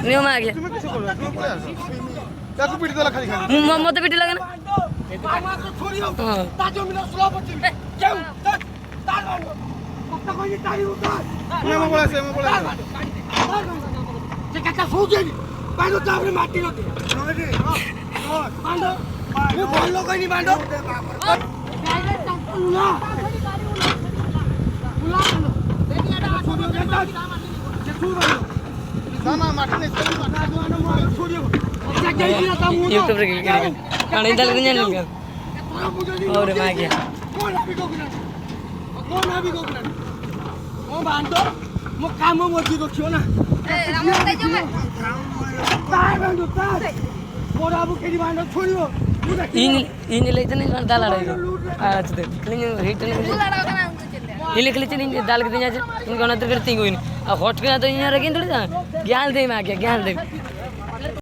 নিয়ম আগে তুমি কিছু করবে তুমি পড়ে আসো তাকে পিটি দিলা খালি খালি মতে পিটি লাগে না আমাকে ছড়িও হ্যাঁ। তার জন্য স্লো করছি কেউ তার কথা কই তাই উঠার তুমি আমার পড়ে আসো আমার পড়ে আসো যে কাকা ফুজে বাইরে তো আপনি মাটি লতে বান্ডো মু বল কইনি বান্ডো গাইলে চাকু না বুলা বান্ডো দেখি এটা ছড়িও দেতা যে ছু বান্ডো না না মাটি নেই ছড়িও আচ্ছা যাই দিনা তা মু ইউটিউব রে কি কারণ ইদাল দিন জানি না ওরে মা গিয়া কোন হাবি গোগনা ও বান্ডো মো কাম মজি রখিও না তাই বান্ডো তাই পড়াবো কেডি বান্ডো ছড়িও ইন লেজনে দাল আড়াই আচ্ছা দেখ ক্লিন হিট इले के लिए दाल के दिन जाए इनको ना तो करती कोई नहीं और हॉट के ना तो यहाँ रखें थोड़ी सा ज्ञान दे मैं क्या ज्ञान दे